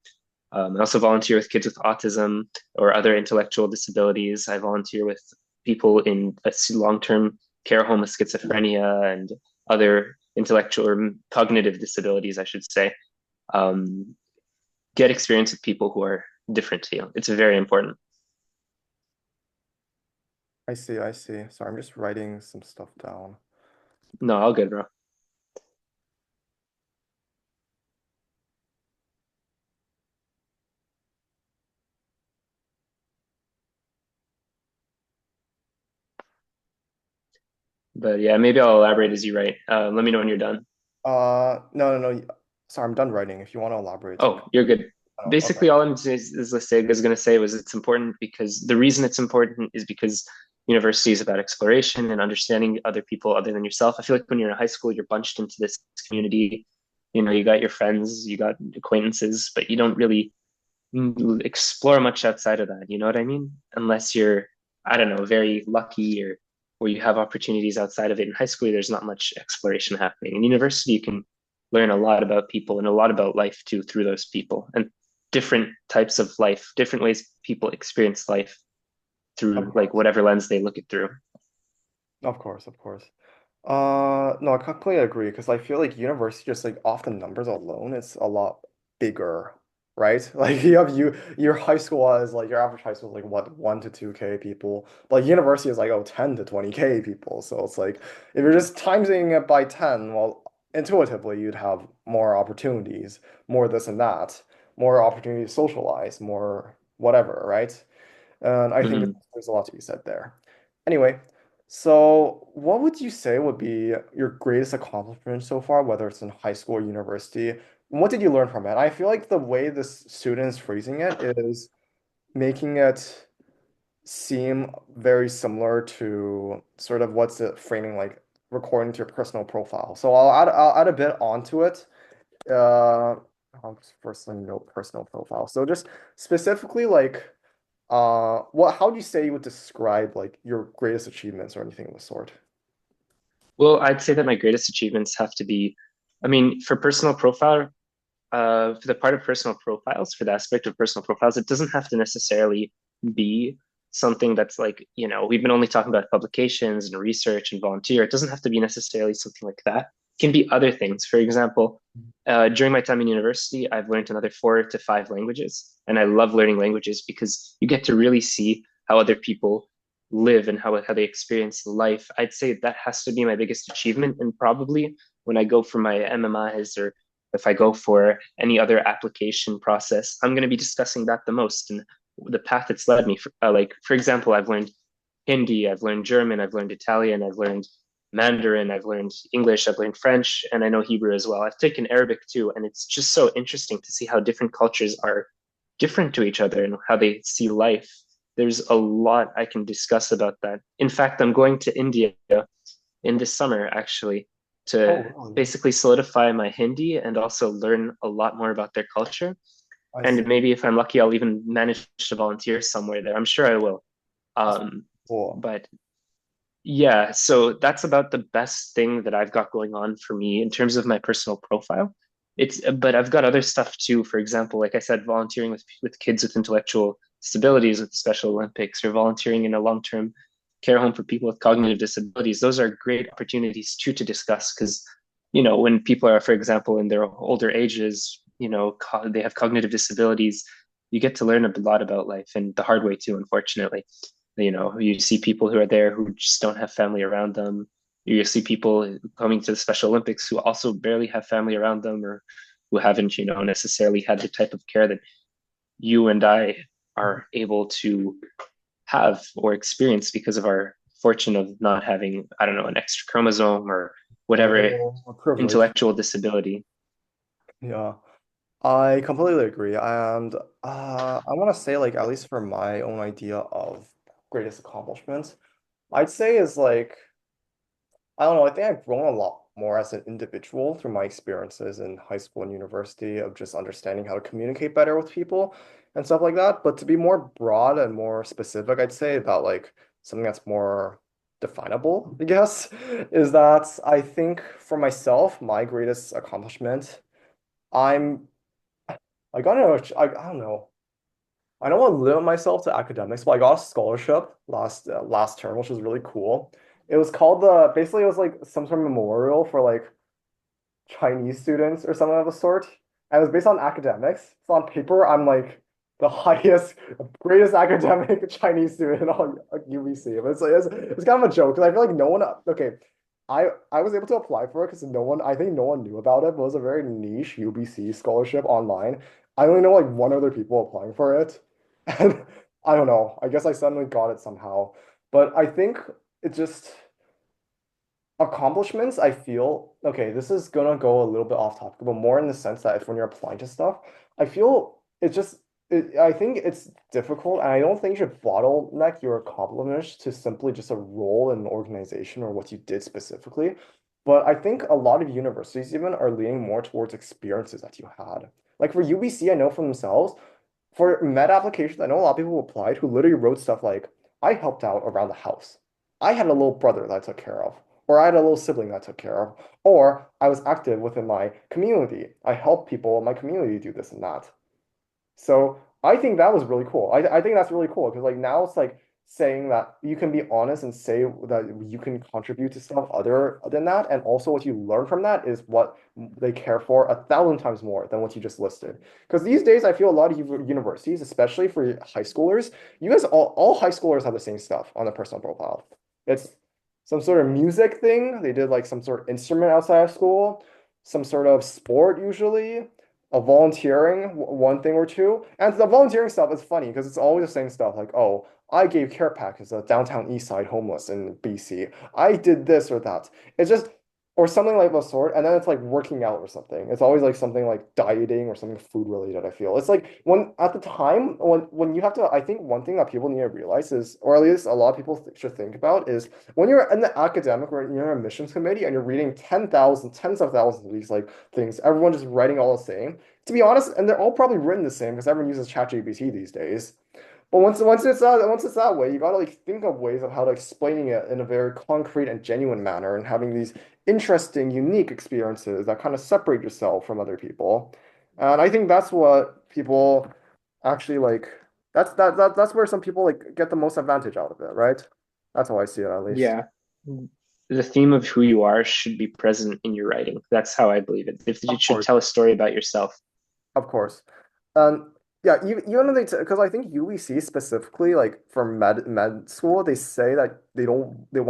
I also volunteer with kids with autism or other intellectual disabilities. I volunteer with people in a long-term care home with schizophrenia and other intellectual or cognitive disabilities, I should say. Um, get experience with people who are different to you. It's very important. I see, I see. Sorry, I'm just writing some stuff down. No, all good, bro. But yeah, maybe I'll elaborate as you write. Let me know when you're done. No, no, no. Sorry, I'm done writing. If you want to elaborate, it's okay. Oh, you're good. Oh, okay. Basically, all I'm saying is let's say I was going to say was it's important because the reason it's important is because university is about exploration and understanding other people other than yourself. I feel like when you're in high school, you're bunched into this community. You got your friends, you got acquaintances, but you don't really explore much outside of that. You know what I mean? Unless you're, I don't know, very lucky or where you have opportunities outside of it. In high school, there's not much exploration happening. In university, you can learn a lot about people and a lot about life too through those people and different types of life, different ways people experience life Of through like course. whatever lens they look it through. Of course, of course. No, I completely agree because I feel like university just like off the numbers alone, it's a lot bigger, right? Like your high school is like your average high school is like what 1 to 2K people, but university is like 10 to 20K people. So it's like if you're just timesing it by 10, well, intuitively you'd have more opportunities, more this and that, more opportunity to socialize, more whatever, right? And I think Mm-hmm. there's a lot to be said there. Anyway, so what would you say would be your greatest accomplishment so far, whether it's in high school or university? And what did you learn from it? I feel like the way this student is phrasing it is making it seem very similar to sort of what's the framing like recording to your personal profile. So I'll add a bit onto it. Uh, I'll just first note personal profile. So just specifically like what how do you say you would describe like your greatest achievements or anything of the sort? Well, I'd say that my greatest achievements have to be, I mean, for personal profile, for the part of personal profiles, for the aspect of personal profiles, it doesn't have to necessarily be something that's like, we've been only talking about publications and research and volunteer. It doesn't have to be necessarily something like that. It can be other things. For example, during my time in university, I've learned another 4 to 5 languages. And I love learning languages because you get to really see how other people live and how they experience life. I'd say that has to be my biggest achievement. And probably when I go for my MMIs or if I go for any other application process, I'm going to be discussing that the most and the path it's led me. Like, for example, I've learned Hindi, I've learned German, I've learned Italian, I've learned Mandarin, I've learned English, I've learned French, and I know Hebrew as well. I've taken Arabic too, and it's just so interesting to see how different cultures are different to each other and how they see life. There's a lot I can discuss about that. In fact, I'm going to India in this summer actually Oh, to really? basically solidify my Hindi and also learn a lot more about their culture. I And see. maybe if I'm lucky, I'll even manage to volunteer somewhere there. I'm sure I will. That's Um, cool. but yeah, so that's about the best thing that I've got going on for me in terms of my personal profile. But I've got other stuff too. For example, like I said, volunteering with kids with intellectual disabilities with the Special Olympics, or volunteering in a long-term care home for people with cognitive disabilities. Those are great opportunities too to discuss because, when people are, for example, in their older ages, they have cognitive disabilities, you get to learn a lot about life and the hard way too, unfortunately. You see people who are there who just don't have family around them. You see people coming to the Special Olympics who also barely have family around them, or who haven't, necessarily had the type of care that you and I are able to have or experience because of our fortune of not having, I don't know, an extra chromosome or whatever Oh, a privilege. intellectual disability. Yeah. I completely agree. And I want to say, like, at least for my own idea of greatest accomplishments, I'd say is like, I don't know, I think I've grown a lot more as an individual through my experiences in high school and university of just understanding how to communicate better with people and stuff like that. But to be more broad and more specific, I'd say about like something that's more definable, I guess, is that I think for myself, my greatest accomplishment, I'm I got I don't know. I don't want to limit myself to academics, but I got a scholarship last term, which was really cool. It was called the basically it was like some sort of memorial for like Chinese students or something of the sort. And it was based on academics. So on paper, I'm like the highest, greatest academic Chinese student on UBC. But it's kind of a joke because I feel like no one, okay, I was able to apply for it because I think no one knew about it, but it was a very niche UBC scholarship online. I only know like one other people applying for it. And I don't know. I guess I suddenly got it somehow. But I think it just accomplishments, I feel, okay, this is gonna go a little bit off topic, but more in the sense that if when you're applying to stuff, I feel I think it's difficult, and I don't think you should bottleneck your accomplishments to simply just a role in an organization or what you did specifically. But I think a lot of universities even are leaning more towards experiences that you had. Like for UBC, I know for themselves, for med applications, I know a lot of people who applied who literally wrote stuff like, I helped out around the house. I had a little brother that I took care of, or I had a little sibling that I took care of, or I was active within my community. I helped people in my community do this and that. So I think that was really cool. I think that's really cool because like now it's like saying that you can be honest and say that you can contribute to stuff other than that, and also what you learn from that is what they care for 1,000 times more than what you just listed. Because these days I feel a lot of universities, especially for high schoolers, you guys all high schoolers have the same stuff on their personal profile. It's some sort of music thing. They did like some sort of instrument outside of school, some sort of sport usually a volunteering one thing or two. And the volunteering stuff is funny because it's always the same stuff like, oh, I gave care packages to downtown East Side homeless in BC. I did this or that. It's just or something like the sort, and then it's like working out or something. It's always like something like dieting or something food related, I feel. It's like when at the time when you have to, I think one thing that people need to realize is, or at least a lot of people th should think about is when you're in the academic or you're in a missions committee and you're reading 10,000, tens of thousands of these like things, everyone just writing all the same. To be honest, and they're all probably written the same because everyone uses ChatGPT these days. But once it's that way, you gotta like think of ways of how to explaining it in a very concrete and genuine manner and having these interesting, unique experiences that kind of separate yourself from other people. And I think that's what people actually like. That's where some people like get the most advantage out of it, right? That's how I see it, at least. Yeah. The theme of who you are should be present in your writing. That's how I believe it. If it Of should course. tell a story about yourself. Of course. Yeah, even though because I think UBC specifically, like for med school, they say that they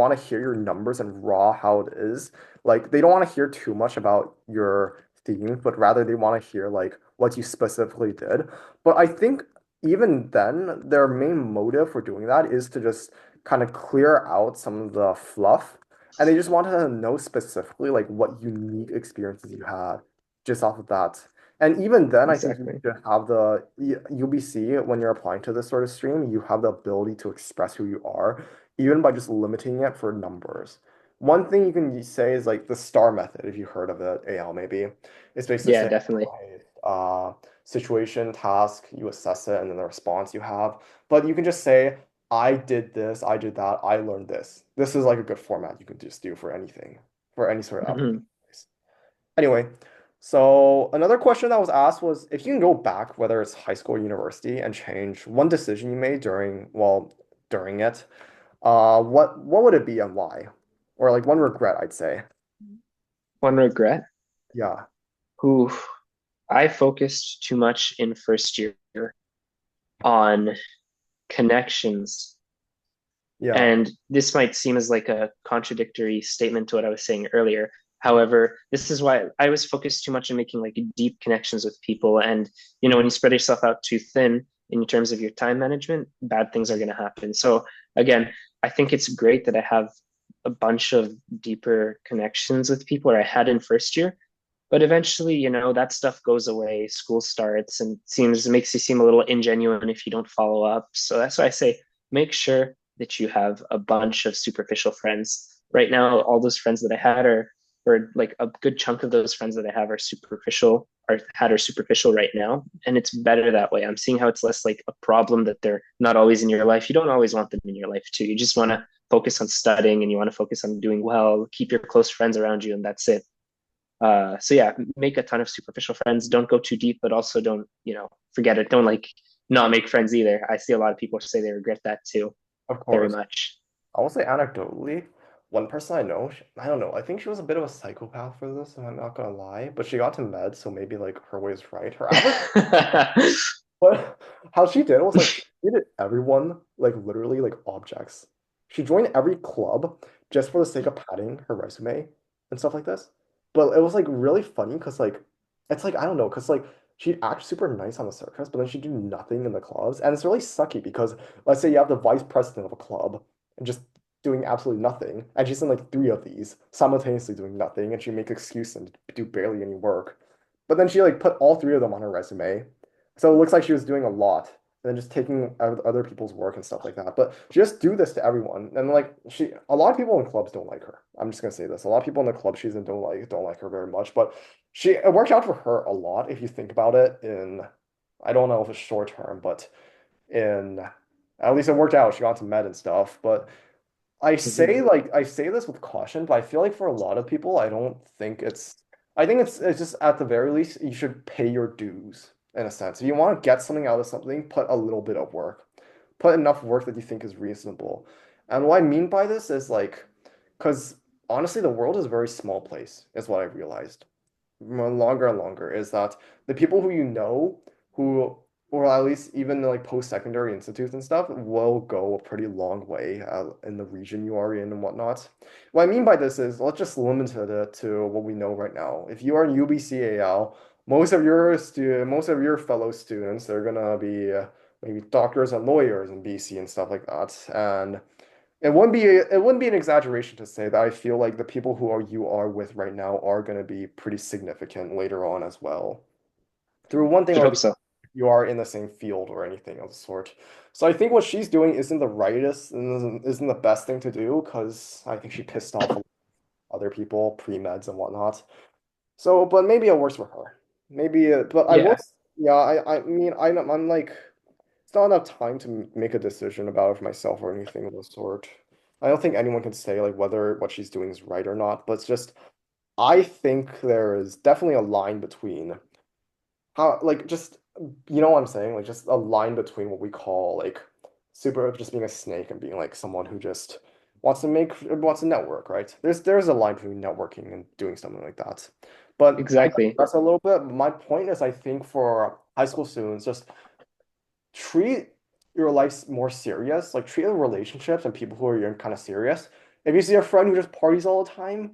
want to hear your numbers and raw how it is. Like they don't want to hear too much about your theme, but rather they want to hear like what you specifically did. But I think even then, their main motive for doing that is to just kind of clear out some of the fluff. And they just want to know specifically like what unique experiences you had just off of that. And even then, I think you Exactly. should have UBC when you're applying to this sort of stream, you have the ability to express who you are, even by just limiting it for numbers. One thing you can say is like the STAR method, if you heard of it, AL maybe. It's basically Yeah, saying, definitely. okay, situation, task, you assess it, and then the response you have. But you can just say, I did this, I did that, I learned this. This is like a good format you can just do for anything, for any sort of application. Hmm. Anyway, so another question that was asked was if you can go back, whether it's high school or university, and change one decision you made during it, what would it be and why? Or like one regret, I'd say. One regret. Yeah, Who I focused too much in first year on connections. yeah, And this might seem as like a contradictory statement to what I was saying earlier. However, this is why I was focused too much on making like deep connections with people. And, when you spread yourself out too thin in terms of your time management, bad things are going to happen. So, again, I think it's great that I have a bunch of deeper connections with people, or I had in first year. But eventually, that stuff goes away. School starts and makes you seem a little ingenuine if you don't follow up. So that's why I say make sure that you have a bunch of superficial friends. Right now, all those friends that I had or like a good chunk of those friends that I have are superficial, are superficial right now. And it's better that way. I'm seeing how it's less like a problem that they're not always in your life. You don't always want them in your life too. You just want to focus on studying and you want to focus on doing well, keep your close friends around you, and that's it. So yeah, make a ton of superficial friends. Don't go too deep, but also don't, forget it. Don't like not make friends either. I see a lot of people say they regret that too, of very course. much. I will say anecdotally, one person I know, I don't know, I think she was a bit of a psychopath for this, and I'm not gonna lie, but she got to med, so maybe like her way is right. Her average But how she did it was like she treated everyone like literally like objects. She joined every club just for the sake of padding her resume and stuff like this. But it was like really funny because like it's like I don't know because like she'd act super nice on the surface, but then she'd do nothing in the clubs, and it's really sucky because let's say you have the vice president of a club and just doing absolutely nothing, and she's in like three of these simultaneously doing nothing, and she make excuses and do barely any work. But then she like put all three of them on her resume so it looks like she was doing a lot and then just taking other people's work and stuff like that. But she just do this to everyone. And like a lot of people in clubs don't like her. I'm just gonna say this. A lot of people in the club she's in don't like her very much. But it worked out for her a lot if you think about it in I don't know if it's short term, but in at least it worked out. She got to med and stuff. But Mhm. I say this with caution, but I feel like for a lot of people, I don't think I think it's just at the very least you should pay your dues in a sense. If you want to get something out of something, put a little bit of work. Put enough work that you think is reasonable. And what I mean by this is like, because honestly, the world is a very small place, is what I realized longer and longer is that the people who you know who or at least even like post-secondary institutes and stuff will go a pretty long way in the region you are in and whatnot. What I mean by this is let's just limit it to what we know right now. If you are in UBCAL, most of your fellow students they're gonna be maybe doctors and lawyers in BC and stuff like that. And it wouldn't be an exaggeration to say that I feel like the people you are with right now are going to be pretty significant later on as well. Through one thing Should or hope the so. you are in the same field or anything of the sort. So I think what she's doing isn't the rightest and isn't the best thing to do because I think she pissed off a lot of other people, pre-meds and whatnot. So, but maybe it works for her. Maybe, but I will, Yeah, yeah, I mean, I'm like, it's not enough time to make a decision about it for myself or anything of the sort. I don't think anyone can say like whether what she's doing is right or not, but it's just, I think there is definitely a line between how like just you know what I'm saying? Like just a line between what we call like super just being a snake and being like someone who just wants to network, right? There's a line between networking and doing something like that. But I exactly. that's a little bit. My point is I think for high school students, just treat your life more serious. Like treat the relationships and people who are you're kind of serious. If you see a friend who just parties all the time,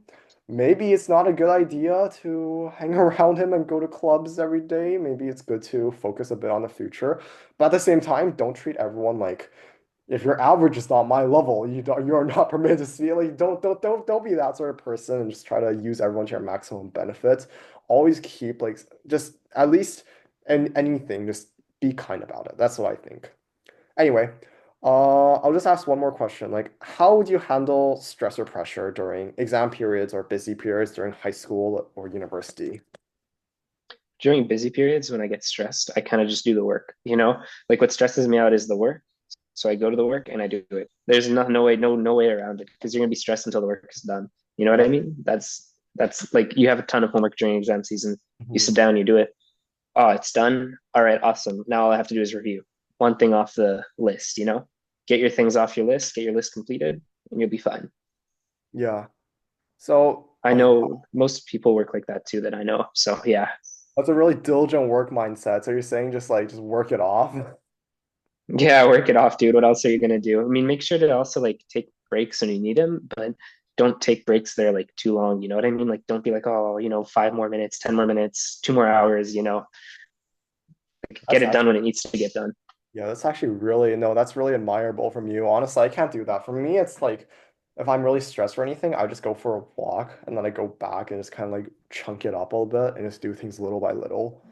maybe it's not a good idea to hang around him and go to clubs every day. Maybe it's good to focus a bit on the future. But at the same time, don't treat everyone like if your average is not my level, you are not permitted to see like don't be that sort of person and just try to use everyone to your maximum benefit. Always keep like just at least and anything, just be kind about it. That's what I think. Anyway, I'll just ask one more question. Like, how would you handle stress or pressure during exam periods or busy periods during high school or university? During busy periods when I get stressed, I kind of just do the work, you know? Like what stresses me out is the work. So I go to the work and I do it. There's no way around it because you're gonna be stressed until the work is done. You know what Yeah. I mean? That's like you have a ton of homework during exam season. You Mhm. sit down, you do it. Oh, it's done. All right, awesome. Now all I have to do is review. One thing off the list, you know? Get your things off your list, get your list completed, and you'll be fine. Yeah. So, I okay, know most people work like that too that I know. So yeah. that's a really diligent work mindset. So you're saying just work it off? Yeah, work it off, dude. What else are you gonna do? I mean, make sure to also like take breaks when you need them, but don't take breaks that are like too long. You know what I mean? Like, don't be like, oh, 5 more minutes, 10 more minutes, 2 more hours. Like, get That's it done actually when it needs to get done. Yeah, that's actually really no, that's really admirable from you. Honestly, I can't do that. For me, it's like if I'm really stressed or anything, I just go for a walk and then I go back and just kind of like chunk it up a little bit and just do things little by little.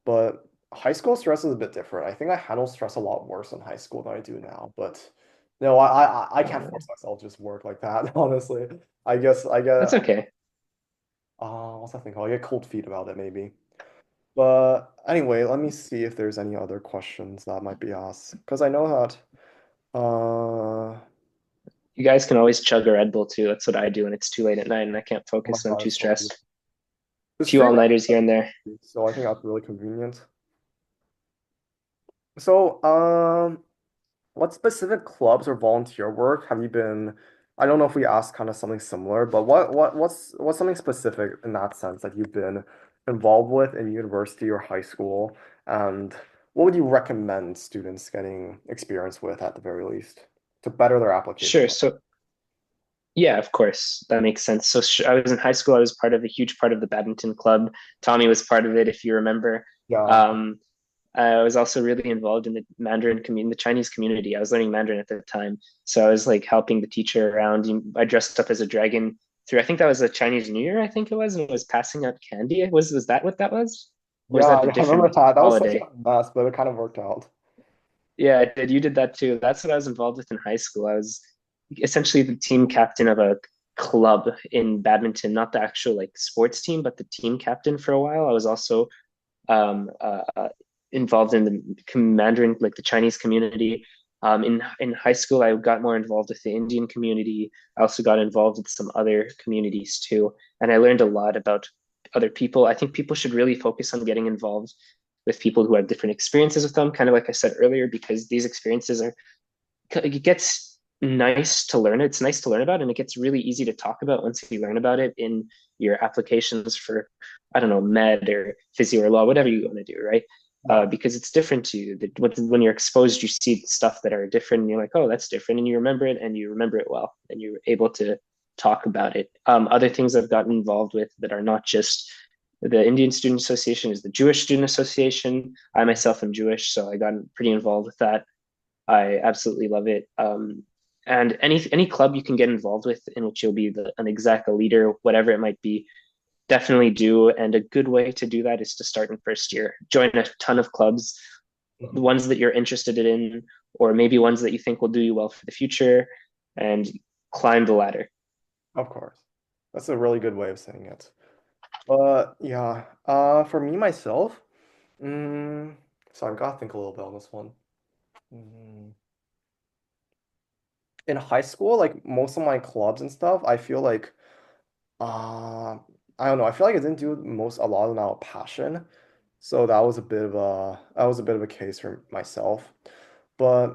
But high school stress is a bit different. I think I handle stress a lot worse in high school than I do now. But no, I can't force myself to just work like that, honestly. I get That's okay. what's that thing called? I get cold feet about it maybe. But anyway, let me see if there's any other questions that might be asked. Because I know that uh You guys can always chug a Red Bull too. That's what I do when it's too late at night and I can't oh my focus and I'm God, too it's so good. stressed. The Few stream all-nighters here and there. so I think that's really convenient. So what specific clubs or volunteer work have you been I don't know if we asked kind of something similar, but what's something specific in that sense that you've been involved with in university or high school? And what would you recommend students getting experience with at the very least to better their application? Sure. So yeah, of course. That makes sense. So I was in high school. I was part of a huge part of the badminton club. Tommy was part of it, if you remember. Yeah. Um, I was also really involved in the Mandarin community, the Chinese community. I was learning Mandarin at the time. So I was like helping the teacher around. I dressed up as a dragon through, I think that was a Chinese New Year, I think it was, and was passing out candy. Was that what that was? Or Yeah, was that a I remember different that. That was such a holiday? mess, but it kind of worked out. Yeah, I did. You did that too. That's what I was involved with in high school. I was essentially the team captain of a club in badminton, not the actual like sports team, but the team captain for a while. I was also um, uh, uh, involved in the Mandarin, like the Chinese community. In high school, I got more involved with the Indian community. I also got involved with some other communities too, and I learned a lot about other people. I think people should really focus on getting involved with people who have different experiences with them, kind of like I said earlier, because these experiences are it gets nice to learn. It's nice to learn about, and it gets really easy to talk about once you learn about it in your applications for, I don't know, med or physio or law, whatever you want to do, right? Yeah. Because it's different to you. When you're exposed, you see stuff that are different, and you're like, oh, that's different, and you remember it, and you remember it well, and you're able to talk about it. Other things I've gotten involved with that are not just the Indian Student Association is the Jewish Student Association. I myself am Jewish, so I got pretty involved with that. I absolutely love it. And any club you can get involved with in which you'll be an exec, a leader, whatever it might be, definitely do. And a good way to do that is to start in first year. Join a ton of clubs, the Mhm. ones that you're interested in, or maybe ones that you think will do you well for the future, and climb the ladder. Of course. That's a really good way of saying it. But yeah, for me myself, mm, so I've got to think a little bit on this one. Mm. In high school, like most of my clubs and stuff, I feel like uh I don't know, I feel like I didn't do a lot of them out of passion. So that was a bit of a case for myself. But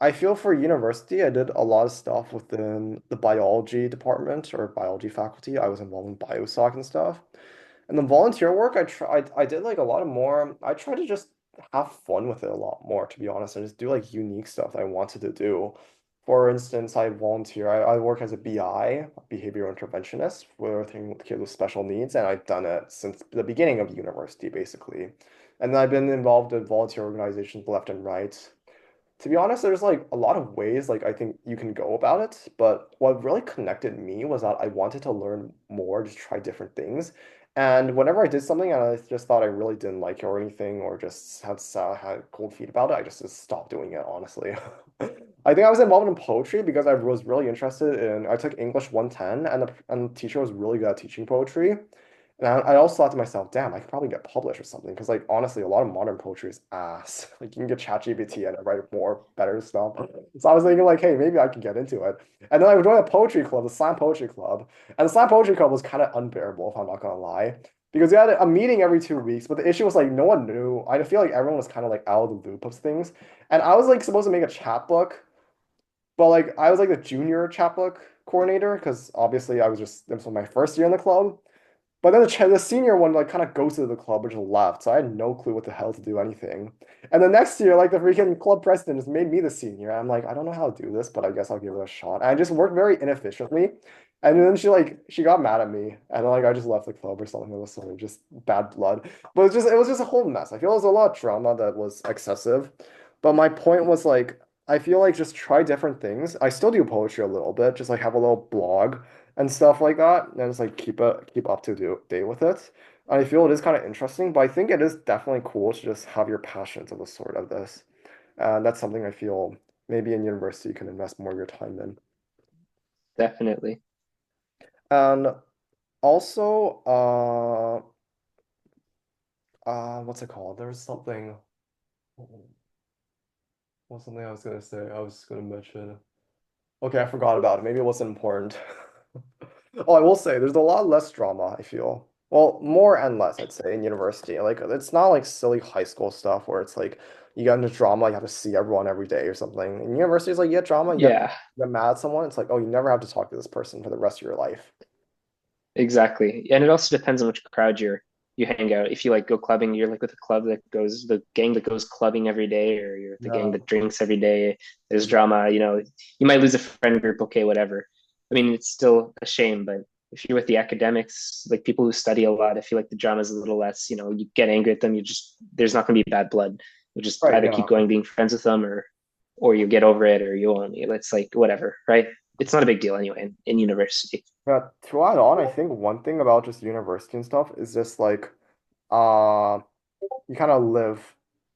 I feel for university, I did a lot of stuff within the biology department or biology faculty. I was involved in biosoc and stuff. And the volunteer work, I did like a lot of more. I tried to just have fun with it a lot more, to be honest, and just do like unique stuff I wanted to do. For instance, I volunteer. I work as a BI, behavioral interventionist, working with kids with special needs, and I've done it since the beginning of university, basically. And then I've been involved in volunteer organizations left and right. To be honest, there's like a lot of ways like I think you can go about it, but what really connected me was that I wanted to learn more, just try different things. And whenever I did something and I just thought I really didn't like it or anything, or just had cold feet about it, I just stopped doing it, honestly. I think I was involved in poetry because I was really interested in, I took English 110 and the teacher was really good at teaching poetry. And I also thought to myself, damn, I could probably get published or something. Because, like, honestly, a lot of modern poetry is ass. Like, you can get ChatGPT and write more, better stuff. So I was thinking, like, hey, maybe I can get into it. And then I joined a poetry club, the slam poetry club. And the slam poetry club was kind of unbearable, if I'm not gonna lie. Because we had a meeting every 2 weeks, but the issue was like no one knew. I feel like everyone was kind of like out of the loop of things. And I was like supposed to make a chapbook, but like I was like the junior chapbook coordinator because obviously this was my first year in the club. But then the senior one like kind of ghosted the club or just left, so I had no clue what the hell to do anything. And the next year, like the freaking club president just made me the senior. I'm like, I don't know how to do this, but I guess I'll give it a shot. And I just worked very inefficiently. And then she got mad at me, and then like I just left the club or something of the sort, just bad blood. But it was just a whole mess. I feel it was a lot of drama that was excessive. But my point was like I feel like just try different things. I still do poetry a little bit, just like have a little blog and stuff like that, and just like keep up to date with it. I feel it is kind of interesting, but I think it is definitely cool to just have your passions of a sort of this. And that's something I feel maybe in university you can invest more of your time in. Definitely. And also, what's it called? There's something, what's something I was gonna say? I was gonna mention. Okay, I forgot about it. Maybe it wasn't important. Oh, I will say there's a lot less drama, I feel. Well, more and less, I'd say, in university. Like it's not like silly high school stuff where it's like you get into drama, you have to see everyone every day or something. In university, it's like you get drama, Yeah, you get mad at someone, it's like, oh, you never have to talk to this person for the rest of your life. exactly. And it also depends on which crowd you hang out. If you like go clubbing, you're like with a club that goes the gang that goes clubbing every day, or you're with the gang Yeah. that drinks every day. There's drama, you might lose a friend group, okay, whatever. I mean, it's still a shame, but if you're with the academics, like people who study a lot, I feel like the drama is a little less, you get angry at them, there's not gonna be bad blood. You just Right, either keep yeah. going being friends with them or you get over it or you won't. It's like whatever, right? It's not a big deal anyway in university. Yeah, to add on, I think one thing about just university and stuff is just like uh you kind of live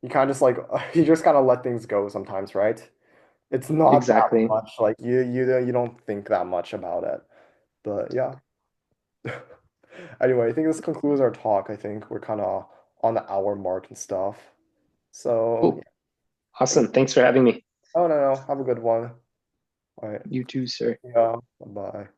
you kind of just like you just kind of let things go sometimes, right? It's not that Exactly. much like you don't think that much about it. But yeah. Anyway, I think this concludes our talk. I think we're kind of on the hour mark and stuff. So, yeah, Cool. I guess, Awesome. Thanks for having me. oh no, no, have a good one. All right. You too, sir. Yeah, bye.